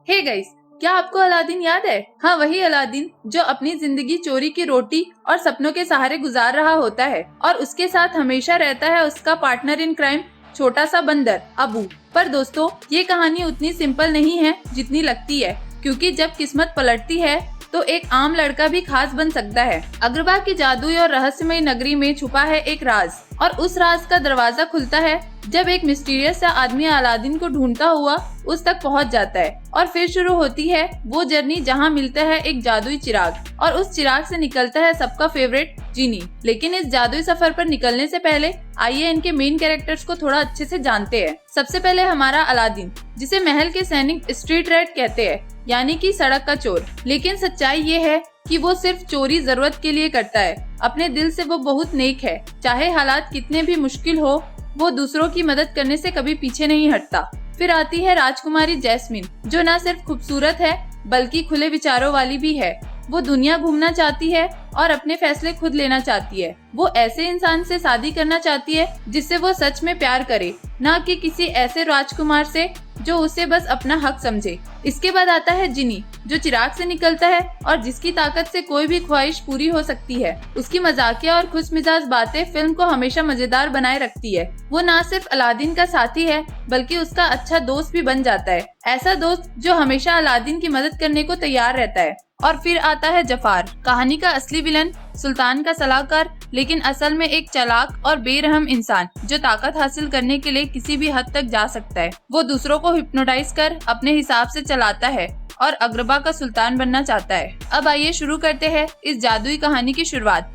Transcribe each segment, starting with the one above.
Hey guys, क्या आपको Aladdin याद है? हाँ, वही अलादीन जो अपनी जिंदगी चोरी की रोटी और सपनों के सहारे गुजार रहा होता है और उसके साथ हमेशा रहता है उसका पार्टनर इन क्राइम, छोटा सा बंदर अबू। पर दोस्तों, ये कहानी उतनी सिंपल नहीं है जितनी लगती है, क्योंकि जब किस्मत पलटती है तो एक आम लड़का भी खास बन सकता है। अग्रबा की जादुई और रहस्यमय नगरी में छुपा है एक राज, और उस राज का दरवाजा खुलता है जब एक मिस्टीरियस सा आदमी अलादीन को ढूंढता हुआ उस तक पहुंच जाता है। और फिर शुरू होती है वो जर्नी जहां मिलता है एक जादुई चिराग, और उस चिराग से निकलता है सबका फेवरेट जीनी। लेकिन इस जादुई सफर पर निकलने से पहले आइए इनके मेन कैरेक्टर्स को थोड़ा अच्छे से जानते हैं। सबसे पहले हमारा अलादीन, जिसे महल के सैनिक स्ट्रीट रैट कहते हैं, यानी कि सड़क का चोर। लेकिन सच्चाई ये है कि वो सिर्फ चोरी जरूरत के लिए करता है। अपने दिल से वो बहुत नेक है। चाहे हालात कितने भी मुश्किल हो, वो दूसरों की मदद करने से कभी पीछे नहीं हटता। फिर आती है राजकुमारी जैस्मिन, जो न सिर्फ खूबसूरत है बल्कि खुले विचारों वाली भी है। वो दुनिया घूमना चाहती है और अपने फैसले खुद लेना चाहती है। वो ऐसे इंसान से शादी करना चाहती है जिससे वो सच में प्यार करे, न कि किसी ऐसे राजकुमार से जो उसे बस अपना हक समझे। इसके बाद आता है जिनी, जो चिराग से निकलता है और जिसकी ताकत से कोई भी ख्वाहिश पूरी हो सकती है। उसकी मजाकिया और खुश मिजाज बातें फिल्म को हमेशा मजेदार बनाए रखती है। वो न सिर्फ अलादीन का साथी है बल्कि उसका अच्छा दोस्त भी बन जाता है, ऐसा दोस्त जो हमेशा अलादीन की मदद करने को तैयार रहता है। और फिर आता है जफार, कहानी का असली विलन, सुल्तान का सलाहकार, लेकिन असल में एक चालाक और बेरहम इंसान जो ताकत हासिल करने के लिए किसी भी हद तक जा सकता है। वो दूसरों को हिप्नोटाइज कर अपने हिसाब से चलाता है और अग्रबा का सुल्तान बनना चाहता है। अब आइए शुरू करते हैं इस जादुई कहानी की शुरुआत।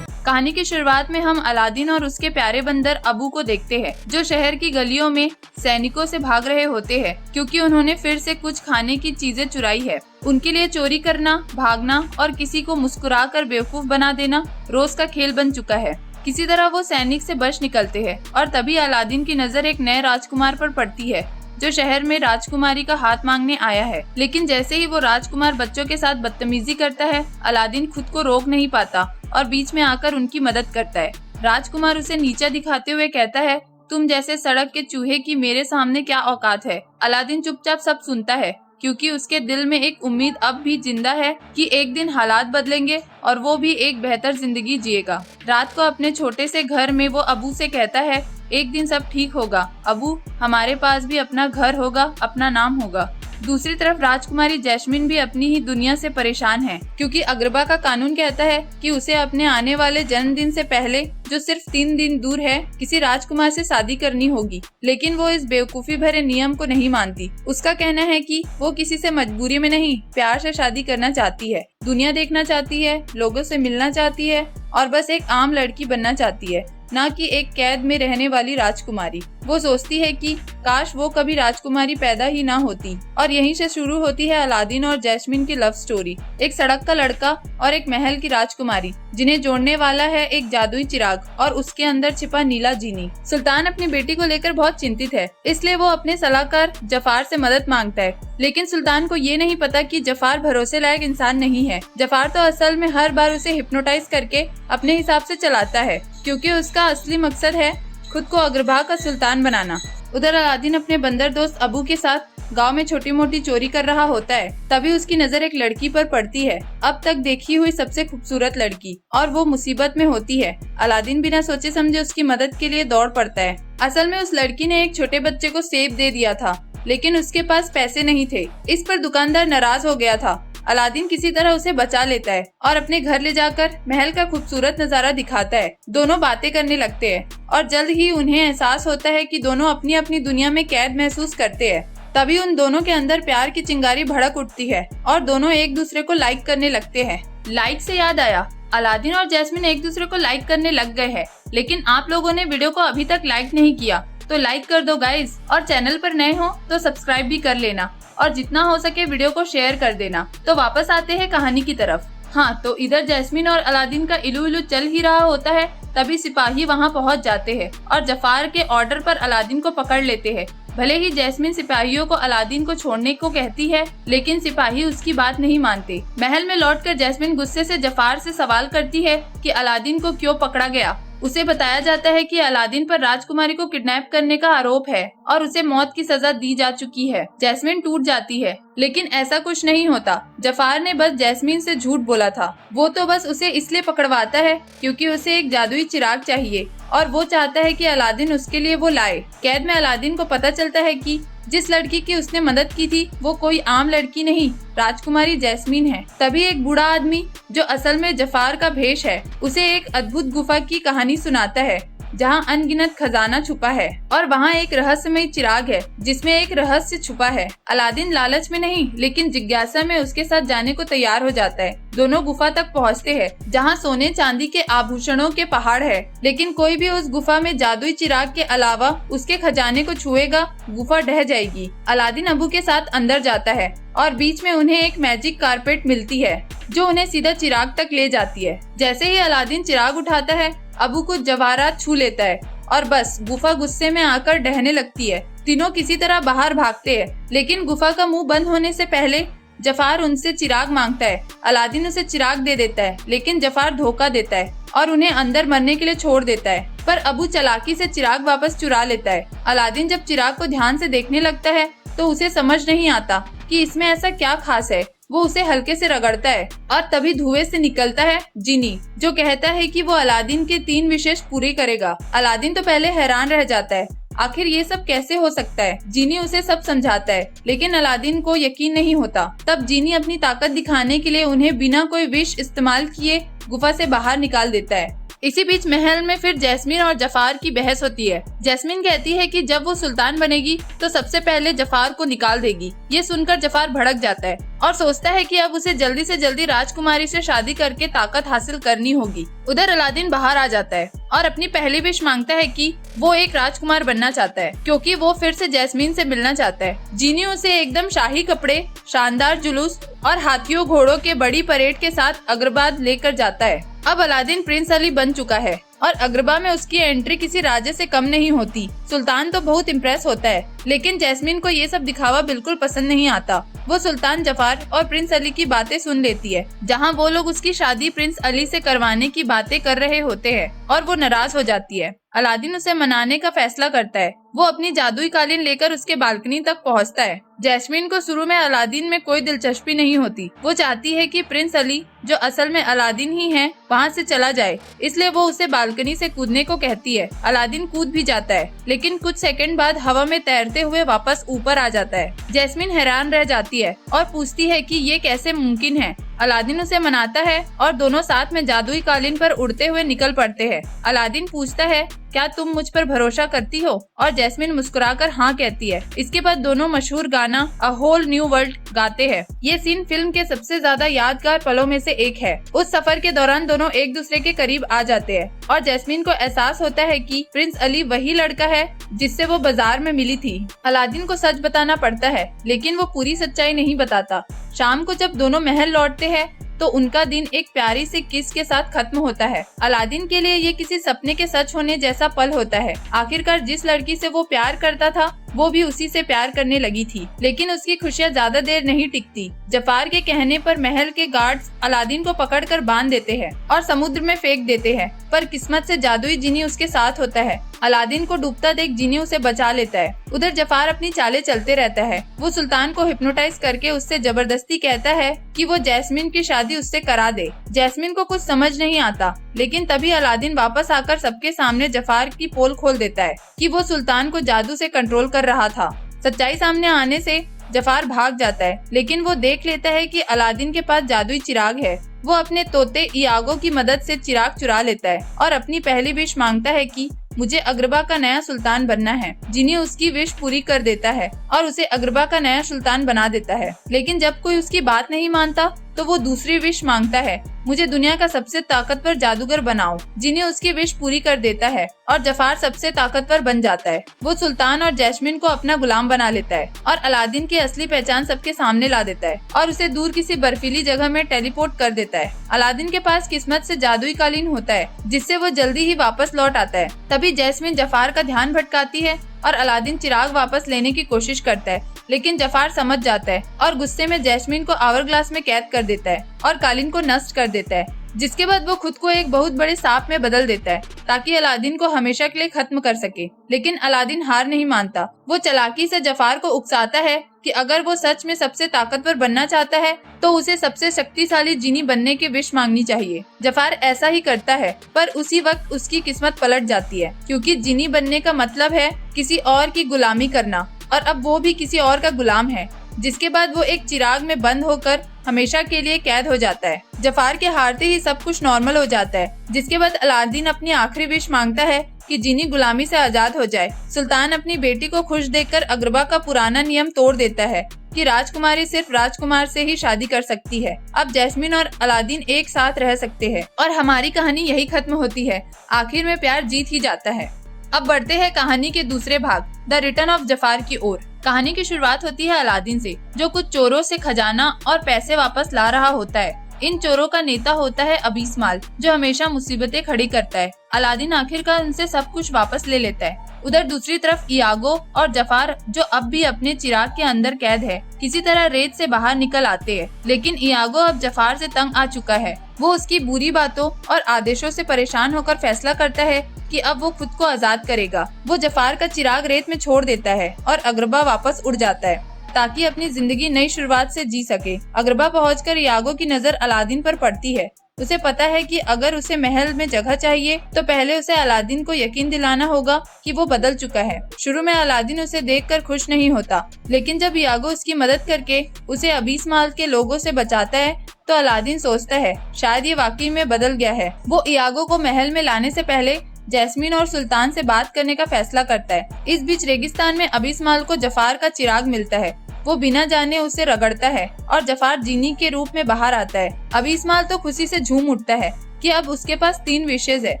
कहानी की शुरुआत में हम अलादीन और उसके प्यारे बंदर अबू को देखते हैं, जो शहर की गलियों में सैनिकों से भाग रहे होते हैं क्योंकि उन्होंने फिर से कुछ खाने की चीजें चुराई है। उनके लिए चोरी करना, भागना और किसी को मुस्कुराकर बेवकूफ बना देना रोज का खेल बन चुका है। किसी तरह वो सैनिक से बच निकलते हैं और तभी अलादीन की नजर एक नए राजकुमार पर पड़ती है जो शहर में राजकुमारी का हाथ मांगने आया है। लेकिन जैसे ही वो राजकुमार बच्चों के साथ बदतमीजी करता है, अलादीन खुद को रोक नहीं पाता और बीच में आकर उनकी मदद करता है। राजकुमार उसे नीचा दिखाते हुए कहता है, तुम जैसे सड़क के चूहे की मेरे सामने क्या औकात है। अलादीन चुपचाप सब सुनता है क्योंकि उसके दिल में एक उम्मीद अब भी जिंदा है कि एक दिन हालात बदलेंगे और वो भी एक बेहतर जिंदगी जिएगा। रात को अपने छोटे से घर में वो अबू से कहता है, एक दिन सब ठीक होगा अबू, हमारे पास भी अपना घर होगा, अपना नाम होगा। दूसरी तरफ राजकुमारी जैस्मिन भी अपनी ही दुनिया से परेशान है क्योंकि अग्रबा का कानून कहता है कि उसे अपने आने वाले जन्मदिन से पहले, जो सिर्फ 3 दिन दूर है, किसी राजकुमार से शादी करनी होगी। लेकिन वो इस बेवकूफी भरे नियम को नहीं मानती। उसका कहना है कि वो किसी से मजबूरी में नहीं, प्यार से शादी करना चाहती है, दुनिया देखना चाहती है, लोगों से मिलना चाहती है और बस एक आम लड़की बनना चाहती है, न कि एक कैद में रहने वाली राजकुमारी। वो सोचती है कि काश वो कभी राजकुमारी पैदा ही ना होती। और यहीं से शुरू होती है अलादीन और जैस्मिन की लव स्टोरी। एक सड़क का लड़का और एक महल की राजकुमारी, जिन्हें जोड़ने वाला है एक जादुई चिराग और उसके अंदर छिपा नीला जीनी। सुल्तान अपनी बेटी को लेकर बहुत चिंतित है, इसलिए वो अपने सलाहकार जफार से मदद मांगता है। लेकिन सुल्तान को ये नहीं पता कि जफार भरोसे लायक इंसान नहीं है। जफार तो असल में हर बार उसे हिप्नोटाइज करके अपने हिसाब से चलाता है, क्योंकि उसका असली मकसद है खुद को अग्रबा का सुल्तान बनाना। उधर अलादीन अपने बंदर दोस्त अबू के साथ गांव में छोटी मोटी चोरी कर रहा होता है। तभी उसकी नजर एक लड़की पर पड़ती है, अब तक देखी हुई सबसे खूबसूरत लड़की, और वो मुसीबत में होती है। अलादीन बिना सोचे समझे उसकी मदद के लिए दौड़ पड़ता है। असल में उस लड़की ने एक छोटे बच्चे को सेब दे दिया था, लेकिन उसके पास पैसे नहीं थे। इस पर दुकानदार नाराज हो गया था। अलादीन किसी तरह उसे बचा लेता है और अपने घर ले जाकर महल का खूबसूरत नजारा दिखाता है। दोनों बातें करने लगते हैं और जल्द ही उन्हें एहसास होता है कि दोनों अपनी अपनी दुनिया में कैद महसूस करते हैं। तभी उन दोनों के अंदर प्यार की चिंगारी भड़क उठती है और दोनों एक दूसरे को लाइक करने लगते हैं। लाइक से याद आया, अलादीन और जैस्मिन एक दूसरे को लाइक करने लग गए हैं, लेकिन आप लोगों ने वीडियो को अभी तक लाइक नहीं किया तो लाइक कर दो गाइज, और चैनल पर नए हो तो सब्सक्राइब भी कर लेना और जितना हो सके वीडियो को शेयर कर देना। तो वापस आते हैं कहानी की तरफ। हाँ, तो इधर जैस्मिन और अलादीन का इलू इलू चल ही रहा होता है, तभी सिपाही वहाँ पहुँच जाते हैं और जफार के ऑर्डर पर अलादीन को पकड़ लेते हैं। भले ही जैस्मिन सिपाहियों को अलादीन को छोड़ने को कहती है, लेकिन सिपाही उसकी बात नहीं मानते। महल में लौटकर जैस्मिन गुस्से से जफार से सवाल करती है कि अलादीन को क्यों पकड़ा गया। उसे बताया जाता है कि अलादीन पर राजकुमारी को किडनैप करने का आरोप है और उसे मौत की सजा दी जा चुकी है। जैस्मिन टूट जाती है, लेकिन ऐसा कुछ नहीं होता। जफार ने बस जैस्मिन से झूठ बोला था। वो तो बस उसे इसलिए पकड़वाता है क्योंकि उसे एक जादुई चिराग चाहिए और वो चाहता है कि अलादीन उसके लिए वो लाए। कैद में अलादीन को पता चलता है कि जिस लड़की की उसने मदद की थी वो कोई आम लड़की नहीं, राजकुमारी जैस्मिन है। तभी एक बूढ़ा आदमी जो असल में जफार का भेष है उसे एक अद्भुत गुफा की कहानी सुनाता है जहां अनगिनत खजाना छुपा है और वहां एक रहस्यमय चिराग है जिसमें एक रहस्य छुपा है। अलादीन लालच में नहीं लेकिन जिज्ञासा में उसके साथ जाने को तैयार हो जाता है। दोनों गुफा तक पहुंचते हैं जहां सोने चांदी के आभूषणों के पहाड़ है, लेकिन कोई भी उस गुफा में जादुई चिराग के अलावा उसके खजाने को छुएगा गुफा ढह जाएगी। अलादीन अबू के साथ अंदर जाता है और बीच में उन्हें एक मैजिक कारपेट मिलती है जो उन्हें सीधा चिराग तक ले जाती है। जैसे ही अलादीन चिराग उठाता है अबू कुछ जवाहरात छू लेता है और बस गुफा गुस्से में आकर ढहने लगती है। तीनों किसी तरह बाहर भागते हैं, लेकिन गुफा का मुंह बंद होने से पहले जफार उनसे चिराग मांगता है। अलादीन उसे चिराग दे देता है, लेकिन जफार धोखा देता है और उन्हें अंदर मरने के लिए छोड़ देता है। पर अबू चालाकी से चिराग वापस चुरा लेता है। अलादीन जब चिराग को ध्यान से देखने लगता है तो उसे समझ नहीं आता कि इसमें ऐसा क्या खास है। वो उसे हल्के से रगड़ता है और तभी धुएं से निकलता है जिनी, जो कहता है कि वो अलादीन के 3 विशेष पूरे करेगा। अलादीन तो पहले हैरान रह जाता है, आखिर ये सब कैसे हो सकता है। जीनी उसे सब समझाता है, लेकिन अलादीन को यकीन नहीं होता। तब जीनी अपनी ताकत दिखाने के लिए उन्हें बिना कोई विष इस्तेमाल किए गुफा से बाहर निकाल देता है। इसी बीच महल में फिर जैस्मिन और जफार की बहस होती है। जैस्मिन कहती है कि जब वो सुल्तान बनेगी तो सबसे पहले जफार को निकाल देगी। ये सुनकर जफार भड़क जाता है और सोचता है कि अब उसे जल्दी से जल्दी राजकुमारी से शादी करके ताकत हासिल करनी होगी। उधर अलादीन बाहर आ जाता है और अपनी पहली विश मांगता है कि वो एक राजकुमार बनना चाहता है क्योंकि वो फिर से जैस्मिन से मिलना चाहता है। जीनी उसे एकदम शाही कपड़े, शानदार जुलूस और हाथियों घोड़ों के बड़ी परेड के साथ अग्रबाद लेकर जाता है। अब अलादीन प्रिंस अली बन चुका है और अग्रबा में उसकी एंट्री किसी राजे से कम नहीं होती। सुल्तान तो बहुत इम्प्रेस होता है, लेकिन जैस्मिन को ये सब दिखावा बिल्कुल पसंद नहीं आता। वो सुल्तान जफार और प्रिंस अली की बातें सुन लेती है, जहां वो लोग उसकी शादी प्रिंस अली से करवाने की बातें कर रहे होते हैं और वो नाराज हो जाती है। अलादीन उसे मनाने का फैसला करता है। वो अपनी जादुई कालीन लेकर उसके बालकनी तक पहुंचता है। जैस्मिन को शुरू में अलादीन में कोई दिलचस्पी नहीं होती। वो चाहती है कि प्रिंस अली, जो असल में अलादीन ही है, वहाँ से चला जाए, इसलिए वो उसे बालकनी से कूदने को कहती है। अलादीन कूद भी जाता है, लेकिन कुछ सेकंड बाद हवा में तैरते हुए वापस ऊपर आ जाता है। जैस्मिन हैरान रह जाती है और पूछती है कि ये कैसे मुमकिन है। अलादीन उसे मनाता है और दोनों साथ में जादुई कालीन पर उड़ते हुए निकल पड़ते हैं। अलादीन पूछता है, क्या तुम मुझ पर भरोसा करती हो? और जैस्मिन मुस्कुराकर हाँ कहती है। इसके बाद दोनों मशहूर गाना अ होल न्यू वर्ल्ड गाते हैं। ये सीन फिल्म के सबसे ज्यादा यादगार पलों में से एक है। उस सफर के दौरान दोनों एक दूसरे के करीब आ जाते हैं और जैस्मिन को एहसास होता है कि प्रिंस अली वही लड़का है जिससे वो बाजार में मिली थी। अलादीन को सच बताना पड़ता है, लेकिन वो पूरी सच्चाई नहीं बताता। शाम को जब दोनों महल लौटते हैं तो उनका दिन एक प्यारी सी किस के साथ खत्म होता है। अलादीन के लिए ये किसी सपने के सच होने जैसा पल होता है। आखिरकार जिस लड़की से वो प्यार करता था वो भी उसी से प्यार करने लगी थी, लेकिन उसकी खुशियाँ ज्यादा देर नहीं टिकती। जफार के कहने पर महल के गार्ड्स अलादीन को पकड़कर बांध देते हैं और समुद्र में फेंक देते हैं, पर किस्मत से जादुई जिनी उसके साथ होता है। अलादीन को डूबता देख जिनी उसे बचा लेता है। उधर जफार अपनी चालें चलते रहता है। वो सुल्तान को हिप्नोटाइज करके उससे जबरदस्ती कहता है कि वो जैस्मिन की शादी उससे करा दे। जैस्मिन को कुछ समझ नहीं आता, लेकिन तभी अलादीन वापस आकर सबके सामने जफार की पोल खोल देता है कि वो सुल्तान को जादू से कंट्रोल कर रहा था। सच्चाई सामने आने से जफार भाग जाता है, लेकिन वो देख लेता है कि अलादीन के पास जादुई चिराग है। वो अपने तोते इयागो की मदद से चिराग चुरा लेता है और अपनी पहली विश मांगता है कि मुझे अग्रबा का नया सुल्तान बनना है। जिनी उसकी विश पूरी कर देता है और उसे अग्रबा का नया सुल्तान बना देता है, लेकिन जब कोई उसकी बात नहीं मानता तो वो दूसरी विश मांगता है, मुझे दुनिया का सबसे ताकतवर जादूगर बनाओ। जिनी उसकी विश पूरी कर देता है और जफार सबसे ताकतवर बन जाता है। वो सुल्तान और जैस्मिन को अपना गुलाम बना लेता है और अलादीन की असली पहचान सबके सामने ला देता है और उसे दूर किसी बर्फीली जगह में टेलीपोर्ट कर देता है। अलादीन के पास किस्मत से जादुई कालीन होता है, जिससे वो जल्दी ही वापस लौट आता है। तभी जैस्मिन जफार का ध्यान भटकाती है और अलादीन चिराग वापस लेने की कोशिश करता है, लेकिन जफार समझ जाता है और गुस्से में जैस्मिन को आवर ग्लास में कैद कर देता है और कालीन को नष्ट कर देता है। जिसके बाद वो खुद को एक बहुत बड़े सांप में बदल देता है ताकि अलादीन को हमेशा के लिए खत्म कर सके। लेकिन अलादीन हार नहीं मानता। वो चालाकी से जफार को उकसाता है कि अगर वो सच में सबसे ताकतवर बनना चाहता है तो उसे सबसे शक्तिशाली जीनी बनने की विश मांगनी चाहिए। जफार ऐसा ही करता है, पर उसी वक्त उसकी किस्मत पलट जाती है, क्योंकि जीनी बनने का मतलब है किसी और की गुलामी करना, और अब वो भी किसी और का गुलाम है। जिसके बाद वो एक चिराग में बंद होकर हमेशा के लिए कैद हो जाता है। जफार के हारते ही सब कुछ नॉर्मल हो जाता है। जिसके बाद अलादीन अपनी आखिरी विश मांगता है कि जीनी गुलामी से आजाद हो जाए। सुल्तान अपनी बेटी को खुश देखकर अकरबा का पुराना नियम तोड़ देता है कि राजकुमारी सिर्फ राजकुमार से ही शादी कर सकती है। अब जैस्मिन और अलादीन एक साथ रह सकते हैं और हमारी कहानी यही खत्म होती है। आखिर में प्यार जीत ही जाता है। अब बढ़ते हैं कहानी के दूसरे भाग, द रिटर्न ऑफ जफार की ओर। कहानी की शुरुआत होती है अलादीन से, जो कुछ चोरों से खजाना और पैसे वापस ला रहा होता है। इन चोरों का नेता होता है अबीसमाल, जो हमेशा मुसीबतें खड़ी करता है। अलादीन आखिरकार उनसे सब कुछ वापस ले लेता है। उधर दूसरी तरफ इयागो और जफार, जो अब भी अपने चिराग के अंदर कैद है, किसी तरह रेत से बाहर निकल आते हैं। लेकिन इयागो अब जफार से तंग आ चुका है। वो उसकी बुरी बातों और आदेशों से परेशान होकर फैसला करता है कि अब वो खुद को आजाद करेगा। वो जफार का चिराग रेत में छोड़ देता है और अकरबा वापस उड़ जाता है ताकि अपनी जिंदगी नई शुरुआत से जी सके। अकरबा पहुंचकर इयागो की नजर अलादीन पर पड़ती है। उसे पता है कि अगर उसे महल में जगह चाहिए तो पहले उसे अलादीन को यकीन दिलाना होगा कि वो बदल चुका है। शुरू में अलादीन उसे देखकर खुश नहीं होता, लेकिन जब इयागो उसकी मदद करके उसे अबीसमाल के लोगों से बचाता है तो अलादीन सोचता है शायद ये वाकई में बदल गया है। वो इयागो को महल में लाने से पहले जैस्मिन और सुल्तान से बात करने का फैसला करता है। इस बीच रेगिस्तान में अबीसमाल को जफार का चिराग मिलता है। वो बिना जाने उसे रगड़ता है और जफार जीनी के रूप में बाहर आता है। अबीसमाल तो खुशी से झूम उठता है कि अब उसके पास 3 विशेष है,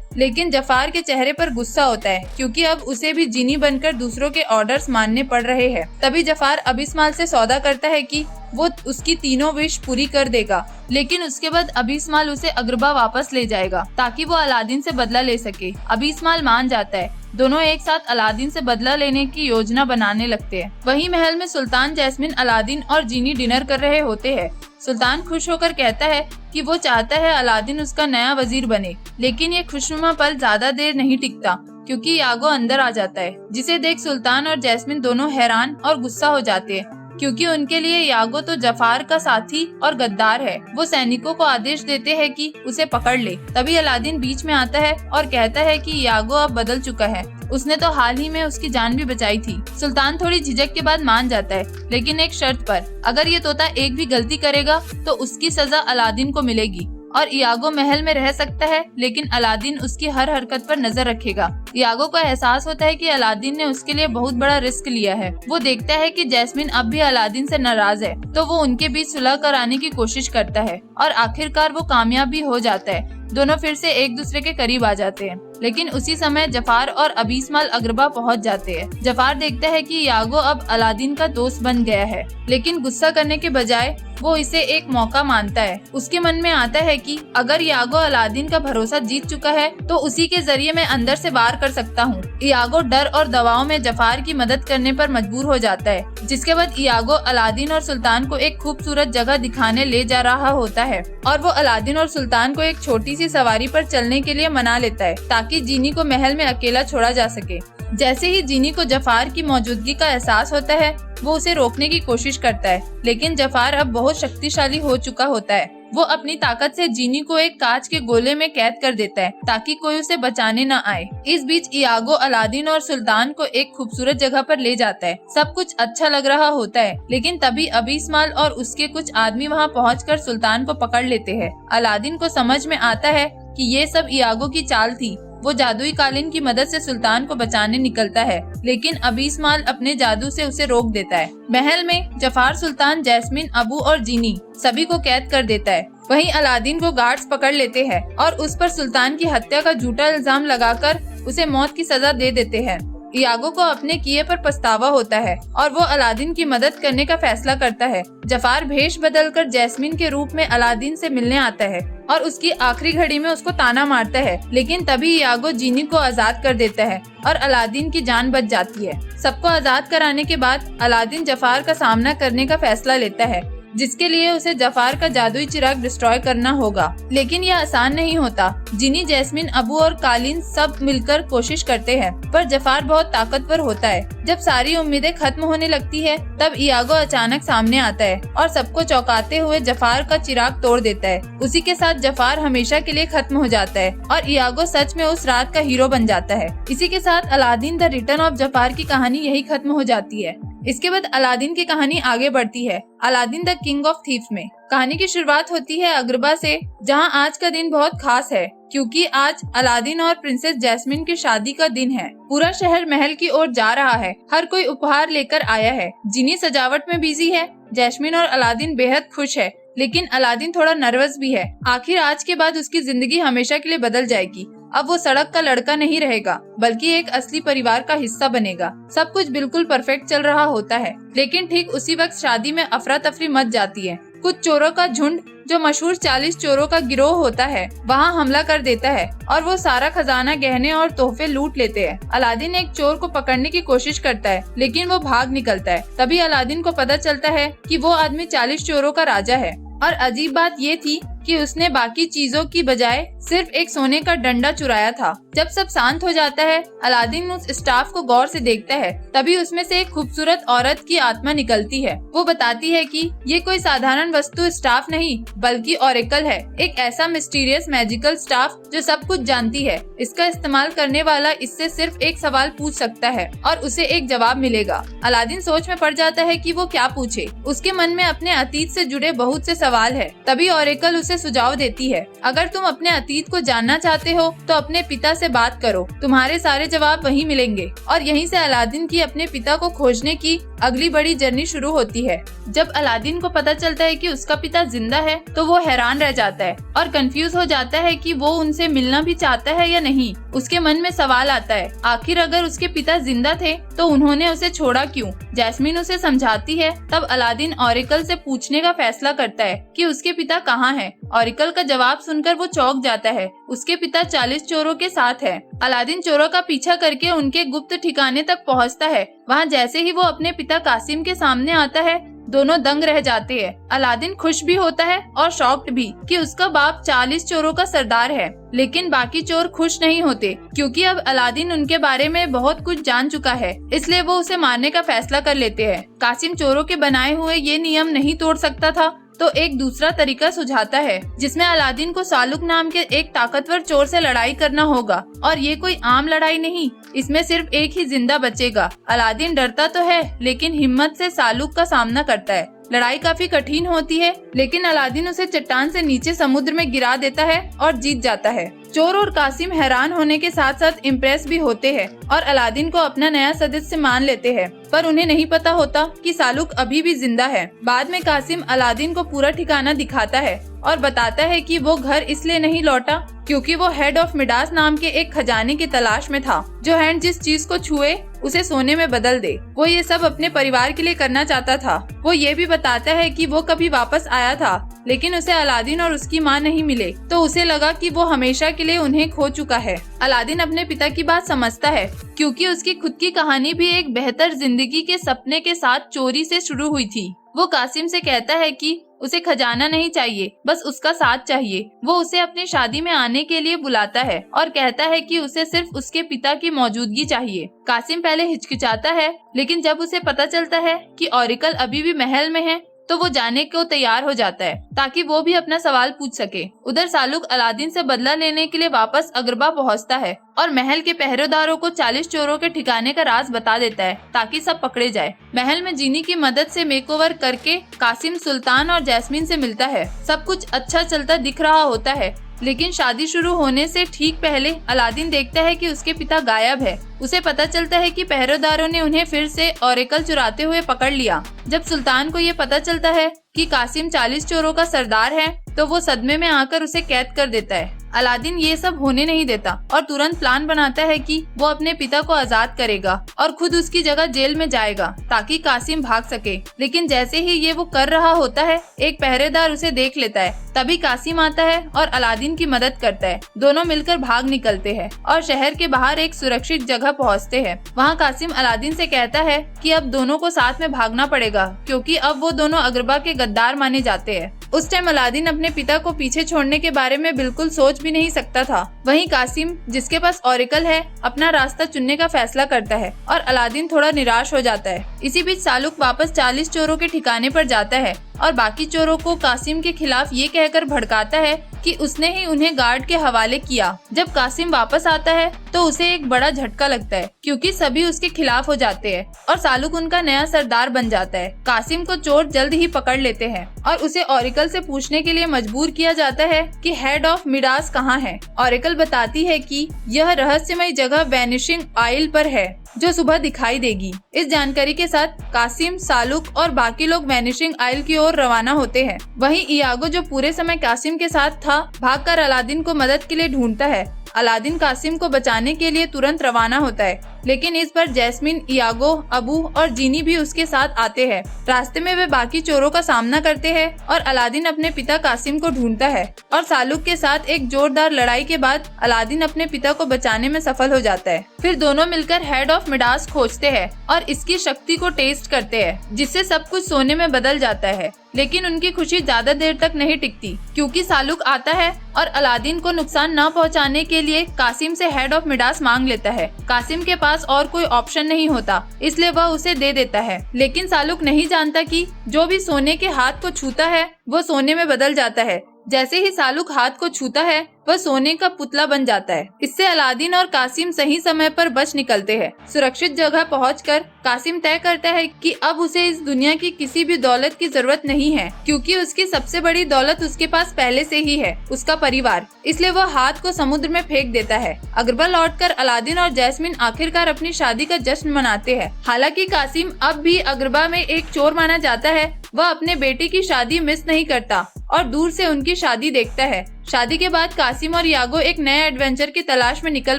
लेकिन जफार के चेहरे पर गुस्सा होता है क्योंकि अब उसे भी जीनी बनकर दूसरों के ऑर्डर्स मानने पड़ रहे हैं। तभी जफार अबीसमाल से सौदा करता है कि वो उसकी तीनों विश पूरी कर देगा, लेकिन उसके बाद अबीसमाल उसे अकरबा वापस ले जाएगा ताकि वो अलादीन से बदला ले सके। अबीसमाल मान जाता है। दोनों एक साथ अलादीन से बदला लेने की योजना बनाने लगते हैं। वहीं महल में सुल्तान, जैस्मिन, अलादीन और जीनी डिनर कर रहे होते हैं। सुल्तान खुश होकर कहता है कि वो चाहता है अलादीन उसका नया वजीर बने, लेकिन ये खुशनुमा पल ज्यादा देर नहीं टिकता क्योंकि इयागो अंदर आ जाता है, जिसे देख सुल्तान और जैस्मिन दोनों हैरान और गुस्सा हो जाते हैं क्योंकि उनके लिए इयागो तो जफार का साथी और गद्दार है। वो सैनिकों को आदेश देते हैं कि उसे पकड़ ले। तभी अलादीन बीच में आता है और कहता है कि इयागो अब बदल चुका है, उसने तो हाल ही में उसकी जान भी बचाई थी। सुल्तान थोड़ी झिझक के बाद मान जाता है, लेकिन एक शर्त पर, अगर ये तोता एक भी गलती करेगा तो उसकी सजा अलादीन को मिलेगी और इयागो महल में रह सकता है, लेकिन अलादीन उसकी हर हरकत पर नजर रखेगा। इयागो को एहसास होता है कि अलादीन ने उसके लिए बहुत बड़ा रिस्क लिया है। वो देखता है कि जैस्मिन अब भी अलादीन से नाराज है, तो वो उनके बीच सुलह कराने की कोशिश करता है और आखिरकार वो कामयाब भी हो जाता है। दोनों फिर से एक दूसरे के करीब आ जाते हैं। लेकिन उसी समय जफार और अबीसमाल अकरबा पहुंच जाते हैं। जफार देखता है कि इयागो अब अलादीन का दोस्त बन गया है, लेकिन गुस्सा करने के बजाय वो इसे एक मौका मानता है। उसके मन में आता है कि अगर इयागो अलादीन का भरोसा जीत चुका है तो उसी के जरिए मैं अंदर से वार कर सकता हूँ। इयागो डर और दबाव में जफार की मदद करने पर मजबूर हो जाता है, जिसके बाद इयागो अलादीन और सुल्तान को एक खूबसूरत जगह दिखाने ले जा रहा होता है और वो अलादीन और सुल्तान को एक छोटी सी सवारी पर चलने के लिए मना लेता है ताकि जीनी को महल में अकेला छोड़ा जा सके। जैसे ही जीनी को जफार की मौजूदगी का एहसास होता है, वो उसे रोकने की कोशिश करता है, लेकिन जफार अब बहुत शक्तिशाली हो चुका होता है। वो अपनी ताकत से जीनी को एक कांच के गोले में कैद कर देता है ताकि कोई उसे बचाने न आए। इस बीच इयागो अलादीन और सुल्तान को एक खूबसूरत जगह पर ले जाता है। सब कुछ अच्छा लग रहा होता है, लेकिन तभी अबीसमाल और उसके कुछ आदमी वहां पहुंचकर सुल्तान को पकड़ लेते हैं। अलादीन को समझ में आता है कि ये सब इयागो की चाल थी। वो जादुई कालीन की मदद से सुल्तान को बचाने निकलता है, लेकिन अबीसमाल अपने जादू से उसे रोक देता है। महल में जफार, सुल्तान, जैस्मिन, अबू और जीनी सभी को कैद कर देता है। वहीं अलादीन को गार्ड्स पकड़ लेते हैं और उस पर सुल्तान की हत्या का झूठा इल्जाम लगाकर उसे मौत की सजा दे देते हैं। इयागो को अपने किए पर पछतावा होता है और वो अलादीन की मदद करने का फैसला करता है। जफार भेष बदलकर जैस्मिन के रूप में अलादीन से मिलने आता है और उसकी आखिरी घड़ी में उसको ताना मारता है, लेकिन तभी इयागो जीनी को आजाद कर देता है और अलादीन की जान बच जाती है। सबको आजाद कराने के बाद अलादीन जफार का सामना करने का फैसला लेता है। जिसके लिए उसे जफार का जादुई चिराग डिस्ट्रॉय करना होगा। लेकिन यह आसान नहीं होता। जिनी, जैस्मिन, अबू और कालीन सब मिलकर कोशिश करते हैं, पर जफार बहुत ताकतवर होता है। जब सारी उम्मीदें खत्म होने लगती है, तब इयागो अचानक सामने आता है और सबको चौंकाते हुए जफार का चिराग तोड़ देता है। उसी के साथ जफार हमेशा के लिए खत्म हो जाता है और इयागो सच में उस रात का हीरो बन जाता है। इसी के साथ Aladdin the return of Zafar की कहानी यही खत्म हो जाती है। इसके बाद अलादीन की कहानी आगे बढ़ती है Aladdin the king of thieves में। कहानी की शुरुआत होती है अगरबा से, जहां आज का दिन बहुत खास है क्योंकि आज अलादीन और प्रिंसेस जैस्मिन की शादी का दिन है। पूरा शहर महल की ओर जा रहा है, हर कोई उपहार लेकर आया है। जिनी सजावट में बिजी है, जैस्मिन और अलादीन बेहद खुश है, लेकिन अलादीन थोड़ा नर्वस भी है। आखिर आज के बाद उसकी जिंदगी हमेशा के लिए बदल जाएगी। अब वो सड़क का लड़का नहीं रहेगा, बल्कि एक असली परिवार का हिस्सा बनेगा। सब कुछ बिल्कुल परफेक्ट चल रहा होता है, लेकिन ठीक उसी वक्त शादी में अफरा तफरी मच जाती है। कुछ चोरों का झुंड, जो मशहूर 40 चोरों का गिरोह होता है, वहाँ हमला कर देता है और वो सारा खजाना, गहने और तोहफे लूट लेते हैं। अलादीन एक चोर को पकड़ने की कोशिश करता है, लेकिन वो भाग निकलता है। तभी अलादीन को पता चलता है कि वो आदमी 40 चोरों का राजा है। और अजीब बात ये थी कि उसने बाकी चीजों की बजाय सिर्फ एक सोने का डंडा चुराया था। जब सब शांत हो जाता है, अलादीन उस स्टाफ को गौर से देखता है। तभी उसमें से एक खूबसूरत औरत की आत्मा निकलती है। वो बताती है कि ये कोई साधारण वस्तु स्टाफ नहीं, बल्कि ऑरेकल है, एक ऐसा मिस्टीरियस मैजिकल स्टाफ जो सब कुछ जानती है। इसका इस्तेमाल करने वाला इससे सिर्फ एक सवाल पूछ सकता है और उसे एक जवाब मिलेगा। अलादीन सोच में पड़ जाता है कि वो क्या पूछे। उसके मन में अपने अतीत से जुड़े बहुत से सवाल है। तभी ऑरेकल उसे सुझाव देती है, अगर तुम अपने अतीत को जानना चाहते हो तो अपने पिता से बात करो, तुम्हारे सारे जवाब वहीं मिलेंगे। और यहीं से अलादीन की अपने पिता को खोजने की अगली बड़ी जर्नी शुरू होती है। जब अलादीन को पता चलता है कि उसका पिता जिंदा है, तो वो हैरान रह जाता है और कंफ्यूज हो जाता है कि वो उनसे मिलना भी चाहता है या नहीं। उसके मन में सवाल आता है, आखिर अगर उसके पिता जिंदा थे तो उन्होंने उसे छोड़ा क्यों? जैस्मिन उसे समझाती है। तब अलादीन ऑरेकल से पूछने का फैसला करता है कि उसके पिता कहाँ हैं। ऑरेकल का जवाब सुनकर वो चौंक जाता है। उसके पिता 40 चोरों के साथ है। अलादीन चोरों का पीछा करके उनके गुप्त ठिकाने तक पहुंचता है। वहां जैसे ही वो अपने पिता कासिम के सामने आता है, दोनों दंग रह जाते हैं। अलादीन खुश भी होता है और शॉक्ड भी कि उसका बाप 40 चोरों का सरदार है। लेकिन बाकी चोर खुश नहीं होते, क्योंकि अब अलादीन उनके बारे में बहुत कुछ जान चुका है। इसलिए वो उसे मारने का फैसला कर लेते हैं। कासिम चोरों के बनाए हुए ये नियम नहीं तोड़ सकता था, तो एक दूसरा तरीका सुझाता है, जिसमें अलादीन को सालुक नाम के एक ताकतवर चोर से लड़ाई करना होगा। और ये कोई आम लड़ाई नहीं, इसमें सिर्फ एक ही जिंदा बचेगा। अलादीन डरता तो है, लेकिन हिम्मत से सालुक का सामना करता है। लड़ाई काफी कठिन होती है, लेकिन अलादीन उसे चट्टान से नीचे समुद्र में गिरा देता है और जीत जाता है। चोर और कासिम हैरान होने के साथ साथ इम्प्रेस भी होते हैं और अलादीन को अपना नया सदस्य मान लेते हैं, पर उन्हें नहीं पता होता कि सालुक अभी भी जिंदा है। बाद में कासिम अलादीन को पूरा ठिकाना दिखाता है और बताता है कि वो घर इसलिए नहीं लौटा क्योंकि वो हेड ऑफ मिडास नाम के एक खजाने की तलाश में था, जो हैंड जिस चीज को छुए उसे सोने में बदल दे। वो ये सब अपने परिवार के लिए करना चाहता था। वो ये भी बताता है कि वो कभी वापस आया था, लेकिन उसे अलादीन और उसकी माँ नहीं मिले, तो उसे लगा कि वो हमेशा के लिए उन्हें खो चुका है। अलादीन अपने पिता की बात समझता है, क्योंकि उसकी खुद की कहानी भी एक बेहतर जिंदगी के सपने के साथ चोरी से शुरू हुई थी। वो कासिम से कहता है कि उसे खजाना नहीं चाहिए, बस उसका साथ चाहिए। वो उसे अपनी शादी में आने के लिए बुलाता है और कहता है कि उसे सिर्फ उसके पिता की मौजूदगी चाहिए। कासिम पहले हिचकिचाता है, लेकिन जब उसे पता चलता है कि ऑरेकल अभी भी महल में है, तो वो जाने को तैयार हो जाता है ताकि वो भी अपना सवाल पूछ सके। उधर सालुक अलादीन से बदला लेने के लिए वापस अगरबा पहुंचता है और महल के पहरेदारों को 40 चोरों के ठिकाने का राज बता देता है ताकि सब पकड़े जाए। महल में जीनी की मदद से मेकओवर करके कासिम सुल्तान और जैस्मिन से मिलता है। सब कुछ अच्छा चलता दिख रहा होता है, लेकिन शादी शुरू होने से ठीक पहले अलादीन देखता है कि उसके पिता गायब है। उसे पता चलता है कि पहरेदारों ने उन्हें फिर से ऑरेकल चुराते हुए पकड़ लिया। जब सुल्तान को ये पता चलता है कि कासिम 40 चोरों का सरदार है, तो वो सदमे में आकर उसे कैद कर देता है। अलादीन ये सब होने नहीं देता और तुरंत प्लान बनाता है कि वो अपने पिता को आजाद करेगा और खुद उसकी जगह जेल में जाएगा ताकि कासिम भाग सके। लेकिन जैसे ही ये वो कर रहा होता है, एक पहरेदार उसे देख लेता है। तभी कासिम आता है और अलादीन की मदद करता है। दोनों मिलकर भाग निकलते हैं और शहर के बाहर एक सुरक्षित जगह पहुंचते हैं। वहां कासिम अलादीन से कहता है कि अब दोनों को साथ में भागना पड़ेगा क्योंकि अब वो दोनों अगरबा के गद्दार माने जाते हैं। उस टाइम अलादीन अपने पिता को पीछे छोड़ने के बारे में बिल्कुल सोच भी नहीं सकता था। वहीं कासिम, जिसके पास ऑरिकल है, अपना रास्ता चुनने का फैसला करता है और अलादीन थोड़ा निराश हो जाता है। इसी बीच सालुक वापस 40 चोरों के ठिकाने पर जाता है और बाकी चोरों को कासिम के खिलाफ ये कहकर भड़काता है कि उसने ही उन्हें गार्ड के हवाले किया। जब कासिम वापस आता है तो उसे एक बड़ा झटका लगता है क्योंकि सभी उसके खिलाफ हो जाते हैं और सालुक उनका नया सरदार बन जाता है। कासिम को चोर जल्द ही पकड़ लेते हैं और उसे ऑरिकल से पूछने के लिए मजबूर किया जाता है कि हेड ऑफ मिडास कहाँ है। ऑरिकल बताती है कि यह रहस्यमय जगह वैनिशिंग आइल पर है जो सुबह दिखाई देगी। इस जानकारी के साथ कासिम, सालुक और बाकी लोग वैनिशिंग आइल की ओर रवाना होते हैं। वहीं इयागो, जो पूरे समय कासिम के साथ था, भागकर अलादीन को मदद के लिए ढूंढता है। अलादीन कासिम को बचाने के लिए तुरंत रवाना होता है, लेकिन इस पर जैस्मिन, इयागो, अबू और जीनी भी उसके साथ आते हैं। रास्ते में वे बाकी चोरों का सामना करते हैं और अलादीन अपने पिता कासिम को ढूंढता है और सालुक के साथ एक जोरदार लड़ाई के बाद अलादीन अपने पिता को बचाने में सफल हो जाता है। फिर दोनों मिलकर हेड ऑफ मिडास खोजते हैं और इसकी शक्ति को टेस्ट करते हैं, जिससे सब कुछ सोने में बदल जाता है। लेकिन उनकी खुशी ज्यादा देर तक नहीं टिकती क्योंकि सालुक आता है और अलादीन को नुकसान न पहुंचाने के लिए कासिम से हेड ऑफ मिडास मांग लेता है। कासिम के पास और कोई ऑप्शन नहीं होता, इसलिए वह उसे दे देता है। लेकिन सालुक नहीं जानता कि जो भी सोने के हाथ को छूता है वो सोने में बदल जाता है। जैसे ही सालुक हाथ को छूता है वह सोने का पुतला बन जाता है। इससे अलादीन और कासिम सही समय पर बच निकलते हैं। सुरक्षित जगह पहुंचकर कासिम तय करता है कि अब उसे इस दुनिया की किसी भी दौलत की जरूरत नहीं है क्योंकि उसकी सबसे बड़ी दौलत उसके पास पहले से ही है, उसका परिवार। इसलिए वह हाथ को समुद्र में फेंक देता है। अगरबा लौटकर अलादीन और जैस्मिन आखिरकार अपनी शादी का जश्न मनाते हैं। हालांकि कासिम अब भी अगरबा में एक चोर माना जाता है। वह अपने बेटे की शादी मिस नहीं करता और दूर से उनकी शादी देखता है। शादी के बाद कासिम और यागो एक नए एडवेंचर की तलाश में निकल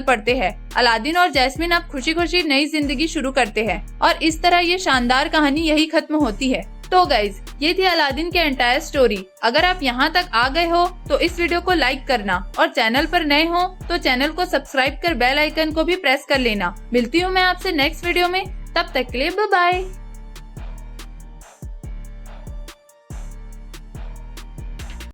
पड़ते हैं। अलादीन और जैस्मिन अब खुशी खुशी नई जिंदगी शुरू करते हैं और इस तरह ये शानदार कहानी यही खत्म होती है। तो गाइज, ये थी अलादीन की एंटायर स्टोरी। अगर आप यहाँ तक आ गए हो तो इस वीडियो को लाइक करना और चैनल पर नए हो तो चैनल को सब्सक्राइब कर बेल आइकन को भी प्रेस कर लेना। मिलती हूँ मैं आपसे नेक्स्ट वीडियो में, तब तक के लिए बाय बाय।